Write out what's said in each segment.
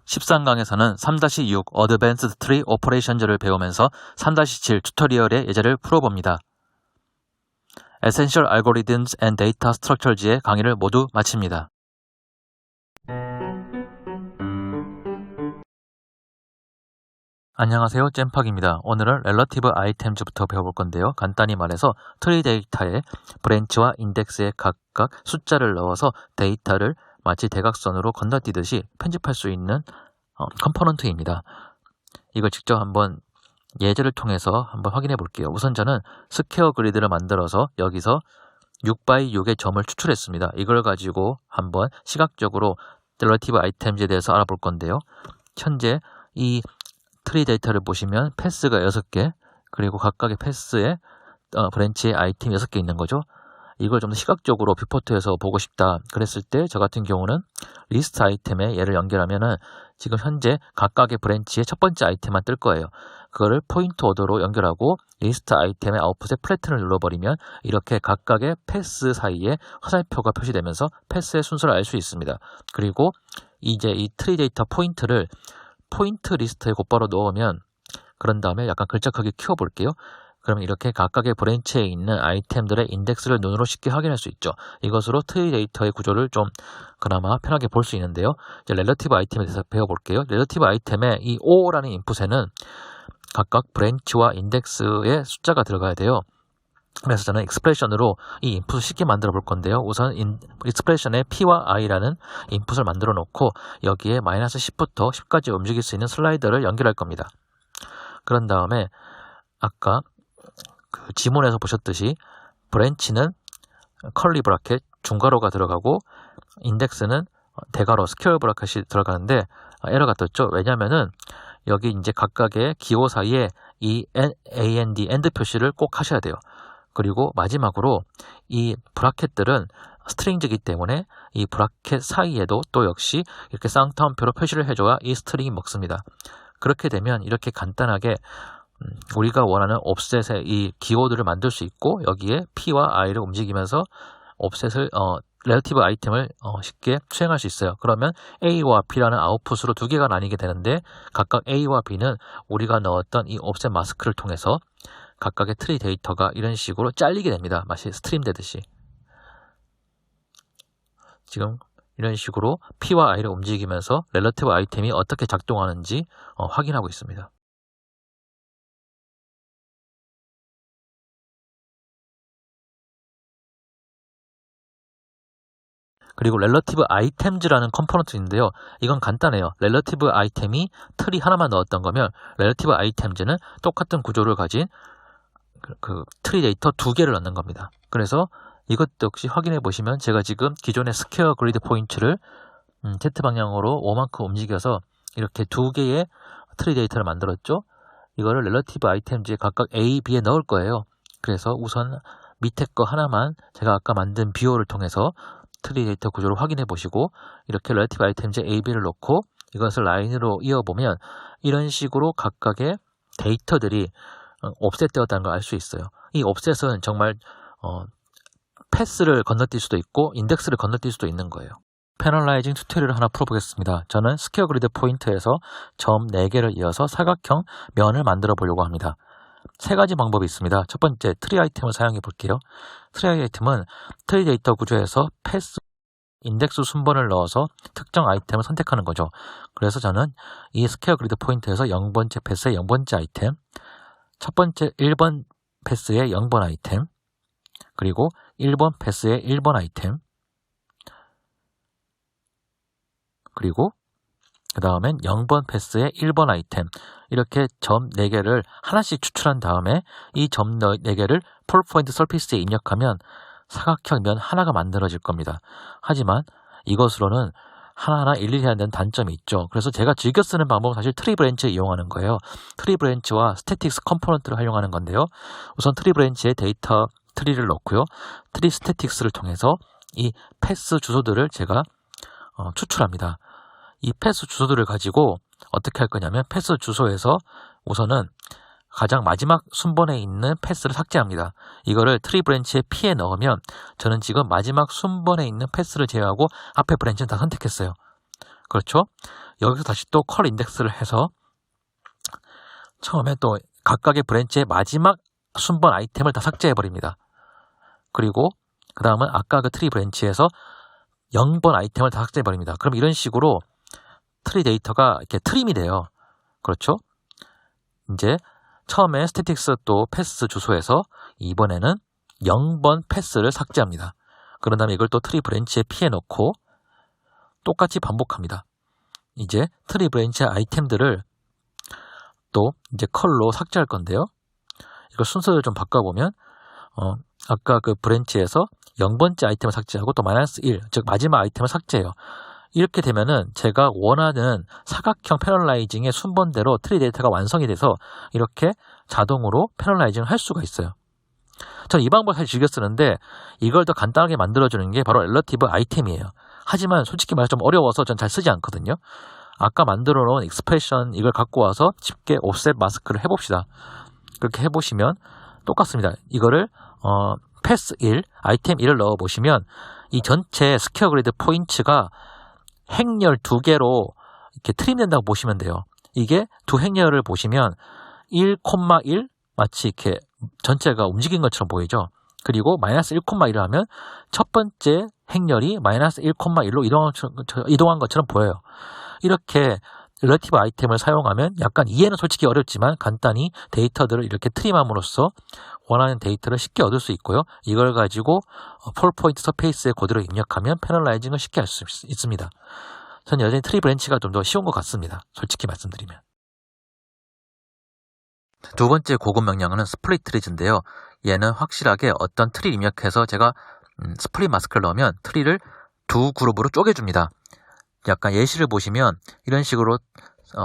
13강에서는 3-6 어드밴스드 트리 오퍼레이션즈를 배우면서 3-7 튜토리얼의 예제를 풀어봅니다. Essential Algorithms and Data Structures의 강의를 모두 마칩니다. 안녕하세요, 잼팍입니다. 오늘은 Relative Items부터 배워볼 건데요. 간단히 말해서 트리 데이터에 브랜치와 인덱스에 각각 숫자를 넣어서 데이터를 마치 대각선으로 건너뛰듯이 편집할 수 있는 컴포넌트입니다. 이걸 직접 한번 예제를 통해서 한번 확인해 볼게요. 우선 저는 스퀘어 그리드를 만들어서 여기서 6x6의 점을 추출했습니다. 이걸 가지고 한번 시각적으로 Relative Items에 대해서 알아볼 건데요. 현재 이 트리 데이터를 보시면 패스가 6개, 그리고 각각의 패스에 브랜치의 아이템이 6개 있는 거죠. 이걸 좀 더 시각적으로 뷰포트에서 보고 싶다 그랬을 때 저 같은 경우는 리스트 아이템에 얘를 연결하면은 지금 현재 각각의 브랜치의 첫 번째 아이템만 뜰 거예요. 그거를 포인트 오더로 연결하고 리스트 아이템의 아웃풋에 플래튼을 눌러버리면 이렇게 각각의 패스 사이에 화살표가 표시되면서 패스의 순서를 알 수 있습니다. 그리고 이제 이 트리 데이터 포인트를 포인트 리스트에 곧바로 넣으면, 그런 다음에 약간 글자 크기 키워볼게요. 그러면 이렇게 각각의 브랜치에 있는 아이템들의 인덱스를 눈으로 쉽게 확인할 수 있죠. 이것으로 트리 데이터의 구조를 좀 그나마 편하게 볼 수 있는데요. 이제 렐러티브 아이템에 대해서 배워볼게요. 렐러티브 아이템의 이 O라는 인풋에는 각각 브랜치와 인덱스의 숫자가 들어가야 돼요. 그래서 저는 익스프레션으로 이 인풋을 쉽게 만들어 볼 건데요. 우선 익스프레션에 P와 I라는 인풋을 만들어 놓고 여기에 -10부터 10까지 움직일 수 있는 슬라이더를 연결할 겁니다. 그런 다음에 아까 그 지문에서 보셨듯이 브랜치는 컬리 브라켓 중괄호가 들어가고 인덱스는 대괄호 스퀘어 브라켓이 들어가는데 에러가 떴죠. 왜냐면은 여기 이제 각각의 기호 사이에 이 AND 엔드 표시를 꼭 하셔야 돼요. 그리고 마지막으로 이 브라켓들은 스트링이기 때문에 이 브라켓 사이에도 또 역시 이렇게 쌍따옴표로 표시를 해줘야 이 스트링이 먹습니다. 그렇게 되면 이렇게 간단하게 우리가 원하는 옵셋의 이 기호들을 만들 수 있고 여기에 P와 I를 움직이면서 옵셋을 렐러티브 아이템을 쉽게 수행할 수 있어요. 그러면 A와 B라는 아웃풋으로 두 개가 나뉘게 되는데 각각 A와 B는 우리가 넣었던 이 옵셋 마스크를 통해서 각각의 트리 데이터가 이런 식으로 잘리게 됩니다. 마치 스트림 되듯이. 지금 이런 식으로 P와 I를 움직이면서 렐러티브 아이템이 어떻게 작동하는지 확인하고 있습니다. 그리고 렐러티브 아이템즈라는 컴포넌트인데요. 이건 간단해요. 렐러티브 아이템이 트리 하나만 넣었던 거면 렐러티브 아이템즈는 똑같은 구조를 가진 그 트리 데이터 2개를 넣는 겁니다. 그래서 이것도 역시 확인해 보시면 제가 지금 기존의 스퀘어 그리드 포인트를 Z 방향으로 5만큼 움직여서 이렇게 2개의 트리 데이터를 만들었죠. 이거를 렐러티브 아이템즈에 각각 A, B에 넣을 거예요. 그래서 우선 밑에 거 하나만 제가 아까 만든 비오를 통해서 트리 데이터 구조를 확인해 보시고 이렇게 렐러티브 아이템즈에 A, B를 넣고 이것을 라인으로 이어보면 이런 식으로 각각의 데이터들이 옵셋 되었다는 걸 알 수 있어요. 이 옵셋은 정말 패스를 건너뛸 수도 있고 인덱스를 건너뛸 수도 있는 거예요. 패널라이징 튜토리얼을 하나 풀어보겠습니다. 저는 스퀘어 그리드 포인트에서 점 4개를 이어서 사각형 면을 만들어 보려고 합니다. 3가지 방법이 있습니다. 첫 번째, 트리 아이템을 사용해 볼게요. 트리 아이템은 트리 데이터 구조에서 패스, 인덱스 순번을 넣어서 특정 아이템을 선택하는 거죠. 그래서 저는 이 스퀘어 그리드 포인트에서 0번째 패스의 0번째 아이템, 첫 번째 1번 패스의 0번 아이템, 그리고 1번 패스의 1번 아이템, 그리고 그 다음엔 0번 패스의 1번 아이템, 이렇게 점 4개를 하나씩 추출한 다음에 이 점 4개를 폴 포인트 서피스에 입력하면 사각형 면 하나가 만들어질 겁니다. 하지만 이것으로는 하나하나 일일이 해야 되는 단점이 있죠. 그래서 제가 즐겨 쓰는 방법은 사실 트리 브랜치를 이용하는 거예요. 트리 브랜치와 스태틱스 컴포넌트를 활용하는 건데요. 우선 트리 브랜치에 데이터 트리를 넣고요. 트리 스태틱스를 통해서 이 패스 주소들을 제가 추출합니다. 이 패스 주소들을 가지고 어떻게 할 거냐면 패스 주소에서 우선은 가장 마지막 순번에 있는 패스를 삭제합니다. 이거를 트리 브랜치에 P에 넣으면 저는 지금 마지막 순번에 있는 패스를 제외하고 앞에 브랜치는 다 선택했어요. 그렇죠? 여기서 다시 또 컬 인덱스를 해서 처음에 또 각각의 브랜치의 마지막 순번 아이템을 다 삭제해 버립니다. 그리고 그 다음은 아까 그 트리 브랜치에서 0번 아이템을 다 삭제해 버립니다. 그럼 이런 식으로 트리 데이터가 이렇게 트림이 돼요. 그렇죠? 이제 처음에 스태틱스 또 패스 주소에서 이번에는 0번 패스를 삭제합니다. 그런 다음에 이걸 또 트리 브랜치에 피해 넣고 똑같이 반복합니다. 이제 트리 브랜치의 아이템들을 또 이제 컬로 삭제할 건데요. 이걸 순서를 좀 바꿔보면 아까 그 브랜치에서 0번째 아이템을 삭제하고 또 -1, 즉 마지막 아이템을 삭제해요. 이렇게 되면은 제가 원하는 사각형 패널라이징의 순번대로 트리 데이터가 완성이 돼서 이렇게 자동으로 패널라이징을 할 수가 있어요. 저는 이 방법을 사실 즐겨 쓰는데 이걸 더 간단하게 만들어주는 게 바로 렐러티브 아이템이에요. 하지만 솔직히 말해서 좀 어려워서 전 잘 쓰지 않거든요. 아까 만들어 놓은 익스프레션 이걸 갖고 와서 쉽게 옵셋 마스크를 해봅시다. 그렇게 해보시면 똑같습니다. 이거를 패스 1, 아이템 1을 넣어보시면 이 전체 스퀘어 그리드 포인트가 행렬 2개로 이렇게 트림된다고 보시면 돼요. 이게 두 행렬을 보시면 1,1 마치 이렇게 전체가 움직인 것처럼 보이죠. 그리고 -1,1을 하면 첫 번째 행렬이 -1,1로 이동한 것처럼 보여요. 이렇게 렐러티브 아이템을 사용하면 약간 이해는 솔직히 어렵지만 간단히 데이터들을 이렇게 트림함으로써 원하는 데이터를 쉽게 얻을 수 있고요. 이걸 가지고 폴 포인트 서페이스에 그대로 입력하면 패널라이징을 쉽게 할 수 있습니다. 저는 여전히 트리 브랜치가 좀 더 쉬운 것 같습니다. 솔직히 말씀드리면. 두 번째 고급 명령어는 스플릿 트리즈인데요. 얘는 확실하게 어떤 트리 입력해서 제가 스플릿 마스크를 넣으면 트리를 두 그룹으로 쪼개줍니다. 약간 예시를 보시면 이런 식으로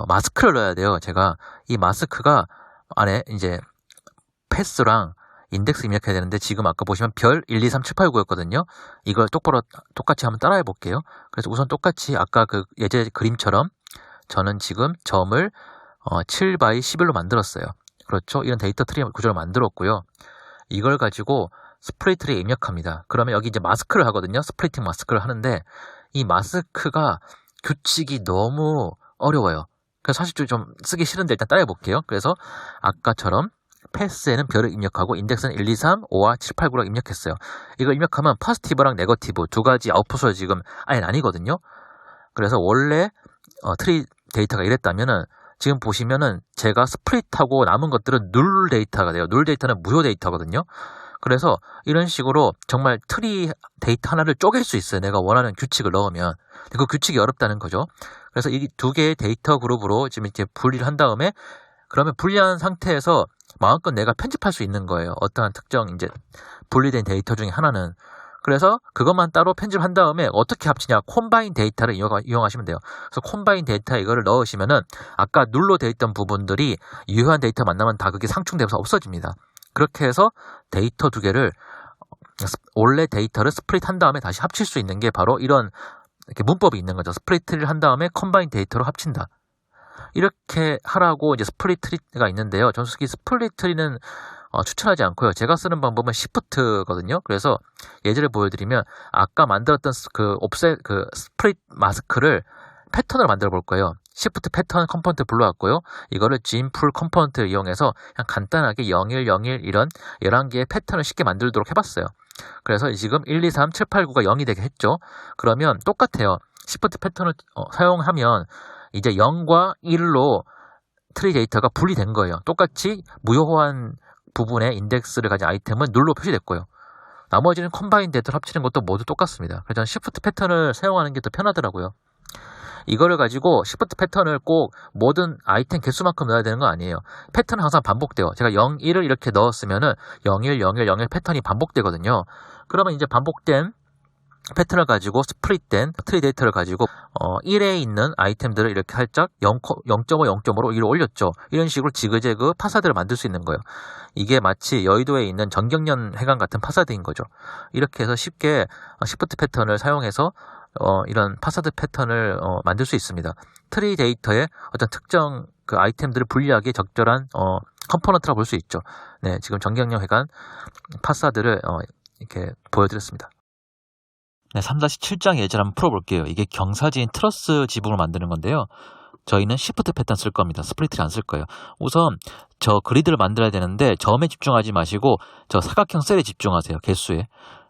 마스크를 넣어야 돼요. 제가 이 마스크가 안에 이제 패스랑 인덱스 입력해야 되는데 지금 아까 보시면 별 1, 2, 3, 7, 8, 9였거든요. 이걸 똑같이 한번 따라해 볼게요. 그래서 우선 똑같이 아까 그 예제 그림처럼 저는 지금 점을 7x11로 만들었어요. 그렇죠? 이런 데이터 트리 구조를 만들었고요. 이걸 가지고 스플릿 트리에 입력합니다. 그러면 여기 이제 마스크를 하거든요. 스플리팅 마스크를 하는데 이 마스크가 규칙이 너무 어려워요. 그래서 사실 좀 쓰기 싫은데 일단 따라해 볼게요. 그래서 아까처럼 패스에는 별을 입력하고 인덱스는 1, 2, 3, 5와 7, 8, 9라고 입력했어요. 이걸 입력하면 포지티브랑 네거티브 두 가지 아웃풋을 지금 아예 나뉘거든요. 그래서 원래 트리 데이터가 이랬다면은 지금 보시면은 제가 스플릿하고 남은 것들은 눌 데이터가 돼요. 눌 데이터는 무효 데이터거든요. 그래서 이런 식으로 정말 트리 데이터 하나를 쪼갤 수 있어요. 내가 원하는 규칙을 넣으면. 그 규칙이 어렵다는 거죠. 그래서 이 두 개의 데이터 그룹으로 지금 이렇게 분리를 한 다음에 그러면 분리한 상태에서 마음껏 내가 편집할 수 있는 거예요. 어떠한 특정 이제 분리된 데이터 중에 하나는. 그래서 그것만 따로 편집한 다음에 어떻게 합치냐. 콤바인 데이터를 이용하시면 돼요. 그래서 콤바인 데이터 이거를 넣으시면은 아까 눌러 돼 있던 부분들이 유효한 데이터 만나면 다 그게 상충되면서 없어집니다. 그렇게 해서 데이터 두 개를 원래 데이터를 스플릿 한 다음에 다시 합칠 수 있는 게 바로 이런 이렇게 문법이 있는 거죠. 스플릿을 한 다음에 컴바인 데이터로 합친다. 이렇게 하라고 이제 스플릿 트리가 있는데요. 저는 솔직히 스플릿 트리는 추천하지 않고요. 제가 쓰는 방법은 시프트거든요. 그래서 예제를 보여드리면 아까 만들었던 그 옵셋 그 스플릿 마스크를 패턴을 만들어 볼 거예요. 시프트 패턴 컴포넌트 불러왔고요. 이거를 진풀 컴포넌트를 이용해서 그냥 간단하게 01, 01 이런 11개의 패턴을 쉽게 만들도록 해봤어요. 그래서 지금 1, 2, 3, 7, 8, 9가 0이 되게 했죠. 그러면 똑같아요. 시프트 패턴을 사용하면 이제 0과 1로 트리 데이터가 분리된 거예요. 똑같이 무효한 부분의 인덱스를 가진 아이템은 눌로 표시됐고요. 나머지는 컴바인 데이터를 합치는 것도 모두 똑같습니다. 그래서 저는 시프트 패턴을 사용하는 게 더 편하더라고요. 이거를 가지고 시프트 패턴을 꼭 모든 아이템 개수만큼 넣어야 되는 건 아니에요. 패턴은 항상 반복돼요. 제가 0, 1을 이렇게 넣었으면은 0, 1, 0, 1, 0, 1 패턴이 반복되거든요. 그러면 이제 반복된 패턴을 가지고 스플릿된 트리 데이터를 가지고 1에 있는 아이템들을 이렇게 살짝 0.5, 0.5로 위로 올렸죠. 이런 식으로 지그재그 파사드를 만들 수 있는 거예요. 이게 마치 여의도에 있는 정경련 회관 같은 파사드인 거죠. 이렇게 해서 쉽게 시프트 패턴을 사용해서 이런 파사드 패턴을 만들 수 있습니다. 트리 데이터의 어떤 특정 그 아이템들을 분리하기 적절한 컴포넌트라고 볼 수 있죠. 네, 지금 정경련 회관 파사드를 이렇게 보여드렸습니다. 네, 3-7장 예제를 한번 풀어볼게요. 이게 경사진 트러스 지붕을 만드는 건데요. 저희는 시프트 패턴 쓸 겁니다. 스플리트를 안 쓸 거예요. 우선 저 그리드를 만들어야 되는데 점에 집중하지 마시고 저 사각형 셀에 집중하세요. 개수에.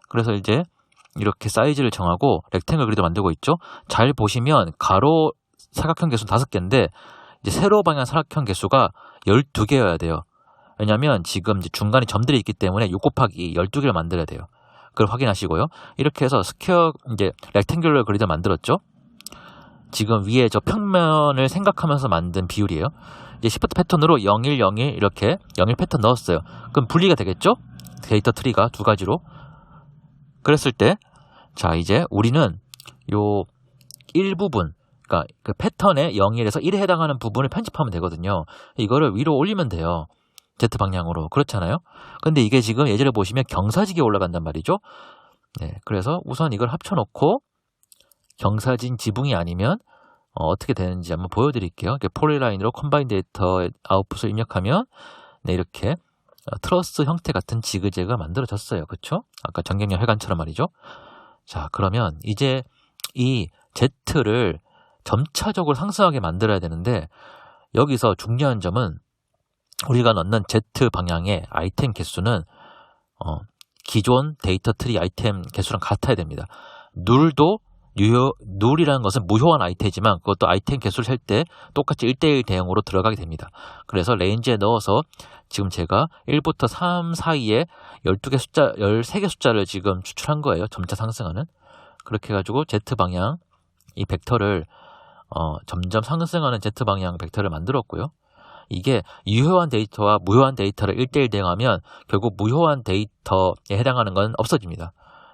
그래서 이제 이렇게 사이즈를 정하고 렉탱글 그리드 만들고 있죠. 잘 보시면 가로 사각형 개수는 5개인데 이제 세로 방향 사각형 개수가 12개여야 돼요. 왜냐면 지금 이제 중간에 점들이 있기 때문에 6 곱하기 12개를 만들어야 돼요. 그걸 확인하시고요. 이렇게 해서 스퀘어 이제 렉탱귤러 그리드 만들었죠. 지금 위에 저 평면을 생각하면서 만든 비율이에요. 이제 시프트 패턴으로 01, 01 이렇게 01 패턴 넣었어요. 그럼 분리가 되겠죠? 데이터 트리가 두 가지로. 그랬을 때, 자 이제 우리는 요 일부분, 그러니까 그 패턴의 01에서 1에 해당하는 부분을 편집하면 되거든요. 이거를 위로 올리면 돼요. Z 방향으로. 그렇잖아요. 근데 이게 지금 예제를 보시면 경사지게 올라간단 말이죠. 네, 그래서 우선 이걸 합쳐놓고 경사진 지붕이 아니면 어떻게 되는지 한번 보여드릴게요. 폴리라인으로 컴바인 데이터 아웃풋을 입력하면 네, 이렇게 트러스 형태 같은 지그재그가 만들어졌어요. 그렇죠? 아까 정경련 회관처럼 말이죠. 자, 그러면 이제 이 Z를 점차적으로 상승하게 만들어야 되는데 여기서 중요한 점은 우리가 넣는 Z 방향의 아이템 개수는 기존 데이터 트리 아이템 개수랑 같아야 됩니다. 룰이라는 것은 무효한 아이템이지만 그것도 아이템 개수를 셀 때 똑같이 1:1 대응으로 들어가게 됩니다. 그래서 레인지에 넣어서 지금 제가 1부터 3 사이에 13개 숫자를 지금 추출한 거예요. 점차 상승하는. 그렇게 해가지고 Z 방향 이 벡터를 점점 상승하는 Z 방향 벡터를 만들었고요. 이게 유효한 데이터와 무효한 데이터를 1:1 대응하면 결국 무효한 데이터에 해당하는 건 없어집니다.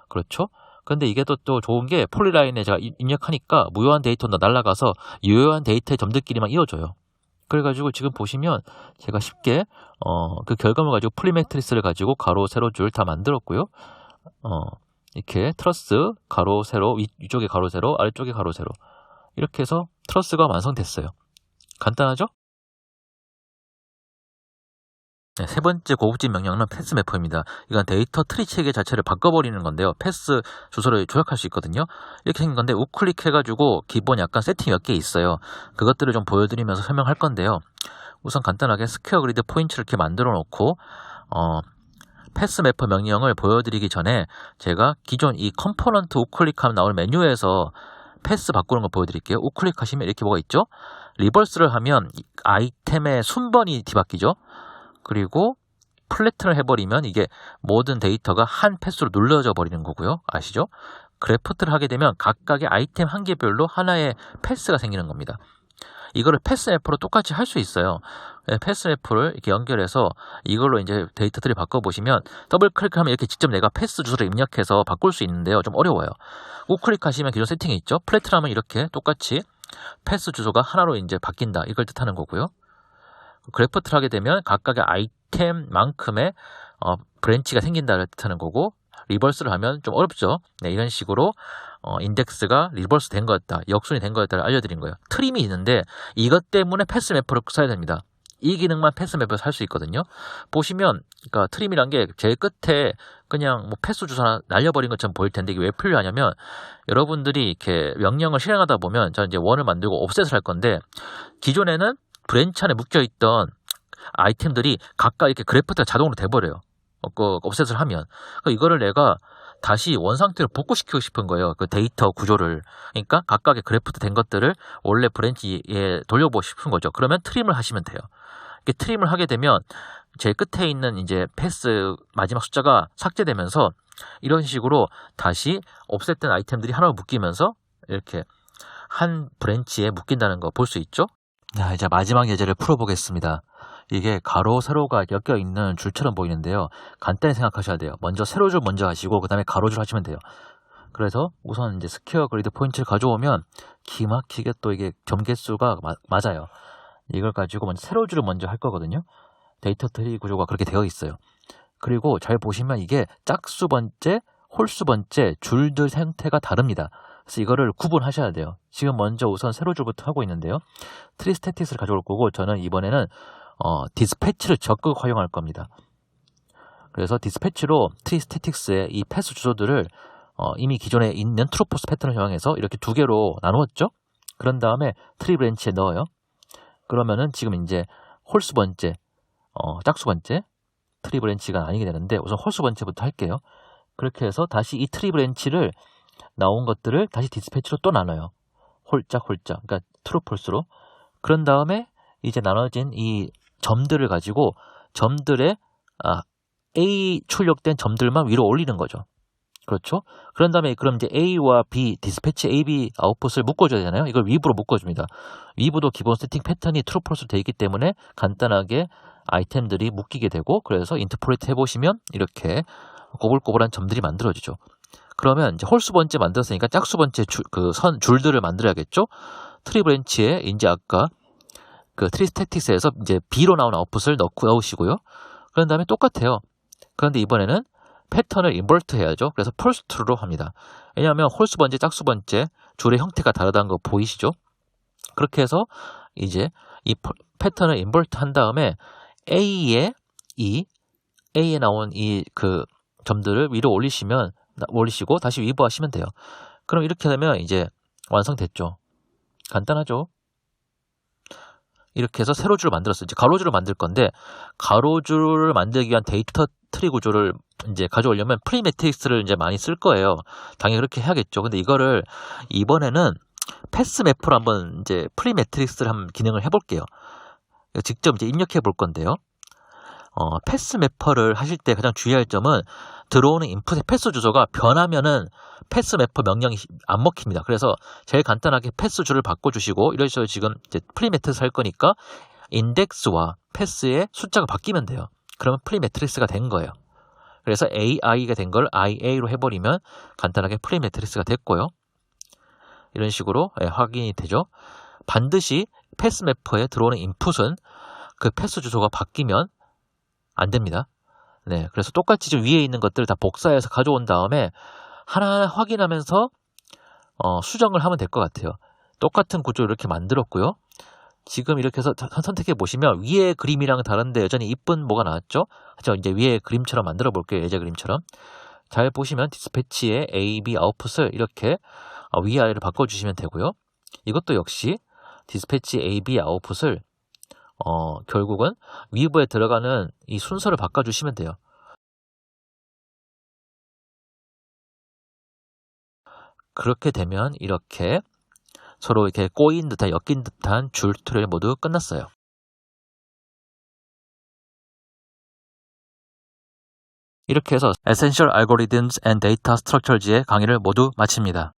그렇죠? 근데 이게 또 좋은 게 폴리라인에 제가 입력하니까 무효한 데이터는 날아가서 유효한 데이터의 점들끼리만 이어져요. 그래가지고 지금 보시면 제가 쉽게 그 결과물 가지고 폴리 매트리스를 가지고 가로, 세로 줄 다 만들었고요. 이렇게 트러스, 가로, 세로, 위쪽에 가로, 세로, 아래쪽에 가로, 세로 이렇게 해서 트러스가 완성됐어요. 간단하죠? 네, 세 번째 고급진 명령은 패스 매퍼입니다. 이건 데이터 트리 체계 자체를 바꿔버리는 건데요. 패스 주소를 조작할 수 있거든요. 이렇게 생긴 건데 우클릭 해가지고 기본 약간 세팅이 몇 개 있어요. 그것들을 좀 보여드리면서 설명할 건데요. 우선 간단하게 스퀘어 그리드 포인트를 이렇게 만들어 놓고 패스 매퍼 명령을 보여드리기 전에 제가 기존 이 컴포넌트 우클릭하면 나오는 메뉴에서 패스 바꾸는 거 보여드릴게요. 우클릭하시면 이렇게 뭐가 있죠? 리버스를 하면 아이템의 순번이 뒤바뀌죠. 그리고 플래튼을 해버리면 이게 모든 데이터가 한 패스로 눌러져 버리는 거고요. 아시죠? 그래프트를 하게 되면 각각의 아이템 한 개별로 하나의 패스가 생기는 겁니다. 이거를 패스 매퍼로 똑같이 할 수 있어요. 패스 매퍼를 이렇게 연결해서 이걸로 이제 데이터들을 바꿔보시면 더블 클릭하면 이렇게 직접 내가 패스 주소를 입력해서 바꿀 수 있는데요. 좀 어려워요. 우클릭하시면 기존 세팅이 있죠. 플래튼 하면 이렇게 똑같이 패스 주소가 하나로 이제 바뀐다. 이걸 뜻하는 거고요. 그래프트를 하게 되면 각각의 아이템만큼의 브랜치가 생긴다를 뜻하는 거고 리버스를 하면 좀 어렵죠. 네, 이런 식으로 인덱스가 리버스 된 거였다, 역순이 된 거였다를 알려드린 거예요. 트림이 있는데 이것 때문에 패스 매퍼를 써야 됩니다. 이 기능만 패스 매퍼에서 할 수 있거든요. 보시면 그러니까 트림이란 게 제일 끝에 그냥 뭐 패스 주소 하나 날려버린 것처럼 보일 텐데 이게 왜 필요하냐면 여러분들이 이렇게 명령을 실행하다 보면 저 이제 원을 만들고 옵셋을 할 건데 기존에는 브랜치 안에 묶여있던 아이템들이 각각 이렇게 그래프트가 자동으로 돼버려요. 옵셋을 하면. 그러니까 이거를 내가 다시 원상태로 복구시키고 싶은 거예요. 그 데이터 구조를. 그러니까 각각의 그래프트 된 것들을 원래 브랜치에 돌려보고 싶은 거죠. 그러면 트림을 하시면 돼요. 이렇게 트림을 하게 되면 제일 끝에 있는 이제 패스 마지막 숫자가 삭제되면서 이런 식으로 다시 옵셋된 아이템들이 하나로 묶이면서 이렇게 한 브랜치에 묶인다는 거 볼 수 있죠? 자, 이제 마지막 예제를 풀어보겠습니다. 이게 가로, 세로가 엮여있는 줄처럼 보이는데요. 간단히 생각하셔야 돼요. 먼저 세로줄 먼저 하시고 그 다음에 가로줄 하시면 돼요. 그래서 우선 이제 스퀘어 그리드 포인트를 가져오면 기막히게 또 이게 점 개수가 맞아요. 이걸 가지고 먼저 세로줄을 먼저 할 거거든요. 데이터 트리 구조가 그렇게 되어 있어요. 그리고 잘 보시면 이게 짝수 번째, 홀수 번째 줄들 형태가 다릅니다. 그래서 이거를 구분하셔야 돼요. 지금 먼저 우선 세로줄부터 하고 있는데요. 트리 스태틱스를 가져올 거고 저는 이번에는 디스패치를 적극 활용할 겁니다. 그래서 디스패치로 트리 스태틱스의 이 패스 주소들을 이미 기존에 있는 트루포스 패턴을 이용해서 이렇게 두 개로 나누었죠. 그런 다음에 트리 브랜치에 넣어요. 그러면은 지금 이제 홀수 번째, 짝수 번째 트리 브랜치가 아니게 되는데 우선 홀수 번째부터 할게요. 그렇게 해서 다시 이 트리 브랜치를 나온 것들을 다시 디스패치로 또 나눠요. 홀짝, 그러니까 트루폴스로. 그런 다음에 이제 나눠진 이 점들을 가지고 점들의 A 출력된 점들만 위로 올리는 거죠. 그렇죠? 그런 다음에 그럼 이제 A와 B, 디스패치 A, B 아웃풋을 묶어줘야 되잖아요. 이걸 위브로 묶어줍니다. 위브도 기본 세팅 패턴이 트루폴스로 되어 있기 때문에 간단하게 아이템들이 묶이게 되고 그래서 인터폴레이트 해보시면 이렇게 꼬불꼬불한 점들이 만들어지죠. 그러면 이제 홀수 번째 만들었으니까 짝수 번째 줄들을 만들어야겠죠? 트리 브랜치에 이제 아까 그 트리 스태틱스에서 이제 B로 나온 아웃풋을 넣으시고요. 그런 다음에 똑같아요. 그런데 이번에는 패턴을 인버트 해야죠. 그래서 폴스 트루로 합니다. 왜냐하면 홀수 번째, 짝수 번째 줄의 형태가 다르다는 거 보이시죠? 그렇게 해서 이제 이 패턴을 인버트 한 다음에 A에 나온 이 그 점들을 위로 올리시고 다시 위브 하시면 돼요. 그럼 이렇게 되면 이제 완성됐죠. 간단하죠? 이렇게 해서 세로줄을 만들었어요. 이제 가로줄을 만들 건데 가로줄을 만들기 위한 데이터 트리 구조를 이제 가져오려면 프리 매트릭스를 이제 많이 쓸 거예요. 당연히 그렇게 해야겠죠. 근데 이거를 이번에는 패스 매퍼로 한번 이제 프리 매트릭스를 한번 기능을 해볼게요. 직접 이제 입력해 볼 건데요. 패스 매퍼를 하실 때 가장 주의할 점은 들어오는 인풋의 패스 주소가 변하면은 패스 매퍼 명령이 안 먹힙니다. 그래서 제일 간단하게 패스 줄을 바꿔주시고 이런 식으로 지금 이제 프리 매트릭스 할 거니까 인덱스와 패스의 숫자가 바뀌면 돼요. 그러면 프리 매트릭스가 된 거예요. 그래서 AI가 된 걸 IA로 해버리면 간단하게 프리 매트릭스가 됐고요. 이런 식으로 확인이 되죠. 반드시 패스 매퍼에 들어오는 인풋은 그 패스 주소가 바뀌면 안 됩니다. 네, 그래서 똑같이 좀 위에 있는 것들을 다 복사해서 가져온 다음에 하나하나 확인하면서 수정을 하면 될 것 같아요. 똑같은 구조를 이렇게 만들었고요. 지금 이렇게 해서 선택해 보시면 위에 그림이랑 다른데 여전히 이쁜 뭐가 나왔죠? 저 이제 위에 그림처럼 만들어 볼게요. 예제 그림처럼. 잘 보시면 디스패치의 A, B 아웃풋을 이렇게 위아래로 바꿔주시면 되고요. 이것도 역시 디스패치 A, B 아웃풋을 결국은 위브에 들어가는 이 순서를 바꿔주시면 돼요. 그렇게 되면 이렇게 서로 이렇게 꼬인 듯한 엮인 듯한 줄 튜토리얼 모두 끝났어요. 이렇게 해서 Essential Algorithms and Data Structures의 강의를 모두 마칩니다.